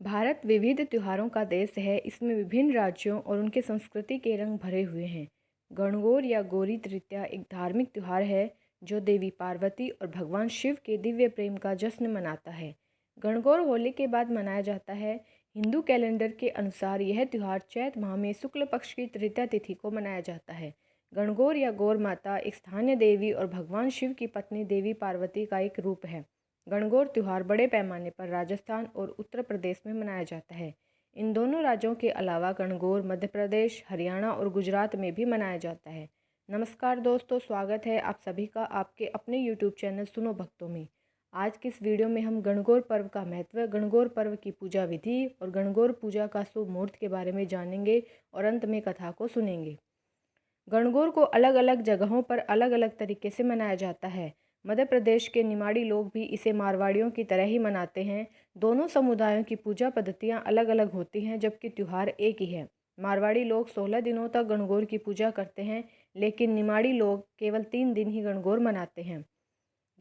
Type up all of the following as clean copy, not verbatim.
भारत विविध त्योहारों का देश है। इसमें विभिन्न राज्यों और उनके संस्कृति के रंग भरे हुए हैं। गणगौर या गौरी तृतीया एक धार्मिक त्योहार है जो देवी पार्वती और भगवान शिव के दिव्य प्रेम का जश्न मनाता है। गणगौर होली के बाद मनाया जाता है। हिंदू कैलेंडर के अनुसार यह त्योहार चैत माह में शुक्ल पक्ष की तृतीया तिथि को मनाया जाता है। गणगौर या गौर माता एक स्थानीय देवी और भगवान शिव की पत्नी देवी पार्वती का एक रूप है। गणगौर त्यौहार बड़े पैमाने पर राजस्थान और उत्तर प्रदेश में मनाया जाता है। इन दोनों राज्यों के अलावा गणगौर मध्य प्रदेश, हरियाणा और गुजरात में भी मनाया जाता है। नमस्कार दोस्तों, स्वागत है आप सभी का आपके अपने यूट्यूब चैनल सुनो भक्तों में। आज की इस वीडियो में हम गणगौर पर्व का महत्व, गणगौर पर्व की पूजा विधि और गणगौर पूजा का शुभ मुहूर्त के बारे में जानेंगे और अंत में कथा को सुनेंगे। गणगौर को अलग अलग जगहों पर अलग अलग तरीके से मनाया जाता है। मध्य प्रदेश के निमाड़ी लोग भी इसे मारवाड़ियों की तरह ही मनाते हैं। दोनों समुदायों की पूजा पद्धतियां अलग अलग होती हैं, जबकि त्यौहार एक ही है। मारवाड़ी लोग 16 दिनों तक गणगौर की पूजा करते हैं, लेकिन निमाड़ी लोग केवल 3 दिन ही गणगौर मनाते हैं।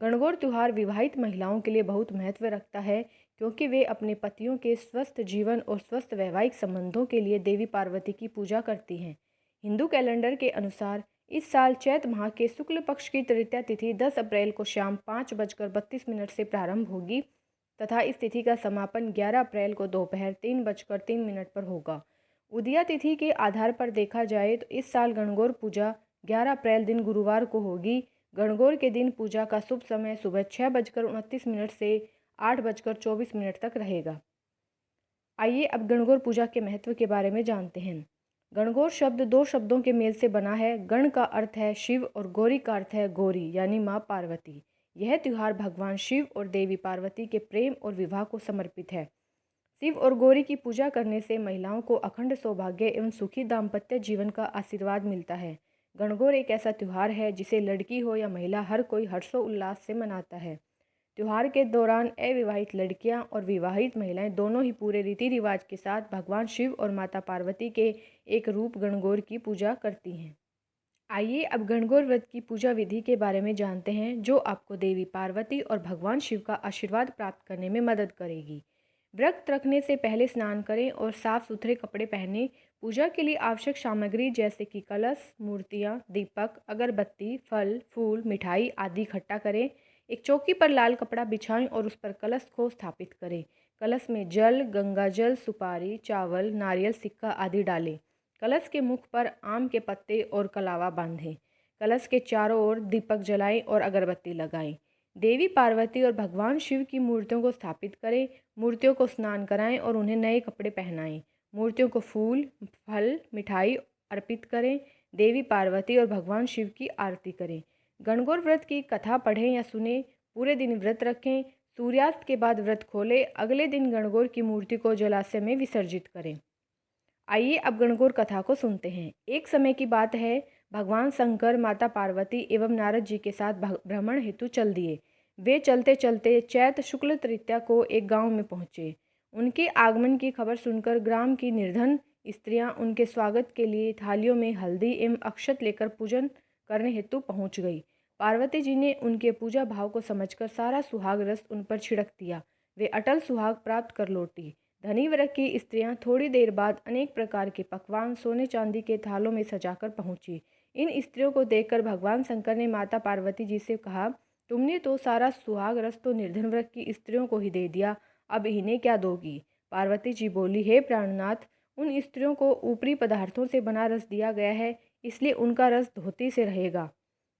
गणगौर त्यौहार विवाहित महिलाओं के लिए बहुत महत्व रखता है, क्योंकि वे अपने पतियों के स्वस्थ जीवन और स्वस्थ वैवाहिक संबंधों के लिए देवी पार्वती की पूजा करती हैं। हिंदू कैलेंडर के अनुसार इस साल चैत माह के शुक्ल पक्ष की तृतीया तिथि 10 अप्रैल को शाम 5:32 से प्रारंभ होगी तथा इस तिथि का समापन 11 अप्रैल को दोपहर 3:03 पर होगा। उदया तिथि के आधार पर देखा जाए तो इस साल गणगौर पूजा 11 अप्रैल दिन गुरुवार को होगी। गणगौर के दिन पूजा का शुभ समय सुबह 6:29 से 8:24 तक रहेगा। आइए अब गणगौर पूजा के महत्व के बारे में जानते हैं। गणगौर शब्द दो शब्दों के मेल से बना है। गण का अर्थ है शिव और गौरी का अर्थ है गौरी यानी माँ पार्वती। यह त्यौहार भगवान शिव और देवी पार्वती के प्रेम और विवाह को समर्पित है। शिव और गौरी की पूजा करने से महिलाओं को अखंड सौभाग्य एवं सुखी दाम्पत्य जीवन का आशीर्वाद मिलता है। गणगौर एक ऐसा त्यौहार है जिसे लड़की हो या महिला हर कोई हर्षोल्लास से मनाता है। त्योहार के दौरान अविवाहित लड़कियां और विवाहित महिलाएं दोनों ही पूरे रीति रिवाज के साथ भगवान शिव और माता पार्वती के एक रूप गणगौर की पूजा करती हैं। आइए अब गणगौर व्रत की पूजा विधि के बारे में जानते हैं, जो आपको देवी पार्वती और भगवान शिव का आशीर्वाद प्राप्त करने में मदद करेगी। व्रत रखने से पहले स्नान करें और साफ सुथरे कपड़े पहनें। पूजा के लिए आवश्यक सामग्री जैसे कि कलश, मूर्तियाँ, दीपक, अगरबत्ती, फल, फूल, मिठाई आदि इकट्ठा करें। एक चौकी पर लाल कपड़ा बिछाएं और उस पर कलश को स्थापित करें। कलश में जल, गंगा जल, सुपारी, चावल, नारियल सिक्का आदि डालें। कलश के मुख पर आम के पत्ते और कलावा बांधें। कलश के चारों ओर दीपक जलाएं और अगरबत्ती लगाएं। देवी पार्वती और भगवान शिव की मूर्तियों को स्थापित करें। मूर्तियों को स्नान कराएं और उन्हें नए कपड़े पहनाएं। मूर्तियों को फूल, फल, मिठाई अर्पित करें। देवी पार्वती और भगवान शिव की आरती करें। गणगौर व्रत की कथा पढ़ें या सुने। पूरे दिन व्रत रखें। सूर्यास्त के बाद व्रत खोलें। अगले दिन गणगौर की मूर्ति को जलाशय में विसर्जित करें। आइए अब गणगौर कथा को सुनते हैं। एक समय की बात है, भगवान शंकर माता पार्वती एवं नारद जी के साथ भ्रमण हेतु चल दिए। वे चलते चलते चैत शुक्ल तृतीया को एक गांव में पहुंचे। उनके आगमन की खबर सुनकर ग्राम की निर्धन स्त्रियां उनके स्वागत के लिए थालियों में हल्दी एवं अक्षत लेकर पूजन करने हेतु पहुंच गई। पार्वती जी ने उनके पूजा भाव को समझकर सारा सुहाग रस उन पर छिड़क दिया। वे अटल सुहाग प्राप्त कर लौटी। धनी वर्ग की स्त्रियां थोड़ी देर बाद अनेक प्रकार के पकवान सोने चांदी के थालों में सजाकर पहुंची। इन स्त्रियों को देखकर भगवान शंकर ने माता पार्वती जी से कहा, तुमने तो सारा सुहाग रस तो निर्धन वर्ग की स्त्रियों को ही दे दिया, अब इन्हें क्या दोगी? पार्वती जी बोली, हे प्राणनाथ, उन स्त्रियों को ऊपरी पदार्थों से बना रस दिया गया है, इसलिए उनका रस धोती से रहेगा,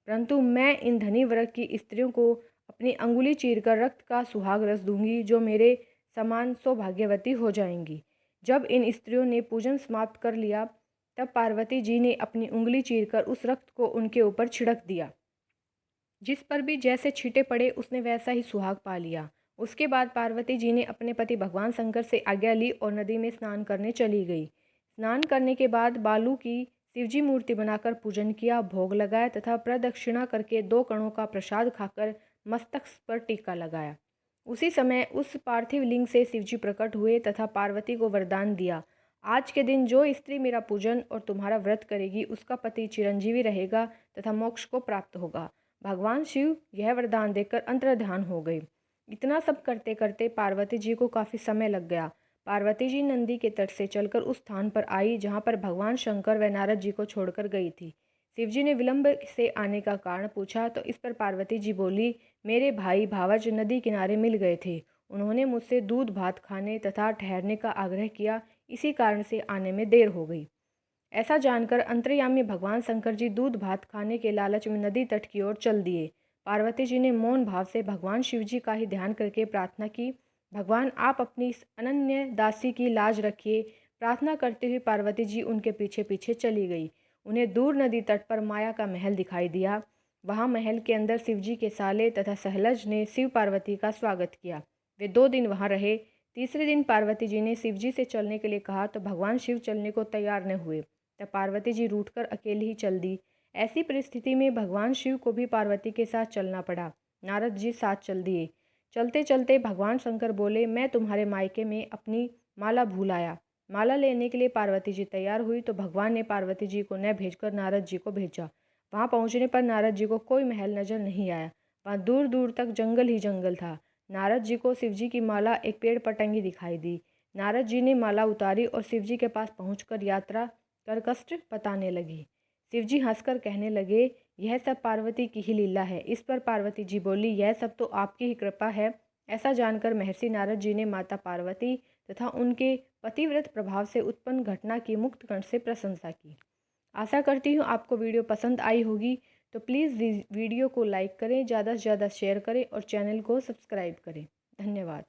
परंतु मैं इन धनी वर्ग की स्त्रियों को अपनी अंगुली चीरकर रक्त का सुहाग रस दूंगी, जो मेरे समान सौभाग्यवती हो जाएंगी। जब इन स्त्रियों ने पूजन समाप्त कर लिया, तब पार्वती जी ने अपनी उंगली चीरकर उस रक्त को उनके ऊपर छिड़क दिया। जिस पर भी जैसे छींटे पड़े उसने वैसा ही सुहाग पा लिया। उसके बाद पार्वती जी ने अपने पति भगवान शंकर से आज्ञा ली और नदी में स्नान करने चली गई। स्नान करने के बाद बालू की शिवजी मूर्ति बनाकर पूजन किया, भोग लगाया तथा प्रदक्षिणा करके 2 कणों का प्रसाद खाकर मस्तक पर टीका लगाया। उसी समय उस पार्थिव लिंग से शिवजी प्रकट हुए तथा पार्वती को वरदान दिया, आज के दिन जो स्त्री मेरा पूजन और तुम्हारा व्रत करेगी उसका पति चिरंजीवी रहेगा तथा मोक्ष को प्राप्त होगा। भगवान शिव यह वरदान देकर अंतर्ध्यान हो गए। इतना सब करते करते पार्वती जी को काफ़ी समय लग गया। पार्वती जी नंदी के तट से चलकर उस स्थान पर आई जहाँ पर भगवान शंकर व नारद जी को छोड़कर गई थी। शिवजी ने विलंब से आने का कारण पूछा तो इस पर पार्वती जी बोली, मेरे भाई भावज नदी किनारे मिल गए थे। उन्होंने मुझसे दूध भात खाने तथा ठहरने का आग्रह किया, इसी कारण से आने में देर हो गई। ऐसा जानकर अंतर्यामी भगवान शंकर जी दूध भात खाने के लालच में नदी तट की ओर चल दिए। पार्वती जी ने मौन भाव से भगवान शिव जी का ही ध्यान करके प्रार्थना की, भगवान आप अपनी इस अनन्य दासी की लाज रखिए। प्रार्थना करते हुए पार्वती जी उनके पीछे पीछे चली गई। उन्हें दूर नदी तट पर माया का महल दिखाई दिया। वहाँ महल के अंदर शिवजी के साले तथा सहलज ने शिव पार्वती का स्वागत किया। वे 2 दिन वहाँ रहे। तीसरे दिन पार्वती जी ने शिवजी से चलने के लिए कहा तो भगवान शिव चलने को तैयार न हुए। तब पार्वती जी रूठकर अकेली ही चल दी। ऐसी परिस्थिति में भगवान शिव को भी पार्वती के साथ चलना पड़ा। नारद जी साथ चल दिए। चलते चलते भगवान शंकर बोले, मैं तुम्हारे मायके में अपनी माला भूल आया। माला लेने के लिए पार्वती जी तैयार हुई तो भगवान ने पार्वती जी को न भेजकर नारद जी को भेजा। वहाँ पहुँचने पर नारद जी को कोई महल नजर नहीं आया। वहाँ दूर दूर तक जंगल ही जंगल था। नारद जी को शिवजी की माला एक पेड़ पर टंगी दिखाई दी। नारद जी ने माला उतारी और शिवजी के पास पहुंचकर यात्रा कर कष्ट बताने लगी। शिवजी हंसकर कहने लगे, यह सब पार्वती की ही लीला है। इस पर पार्वती जी बोली, यह सब तो आपकी ही कृपा है। ऐसा जानकर महर्षि नारद जी ने माता पार्वती तथा उनके पतिव्रत प्रभाव से उत्पन्न घटना की मुक्त कंठ से प्रशंसा की। आशा करती हूँ आपको वीडियो पसंद आई होगी, तो प्लीज़ वीडियो को लाइक करें, ज़्यादा से ज़्यादा शेयर करें और चैनल को सब्सक्राइब करें। धन्यवाद।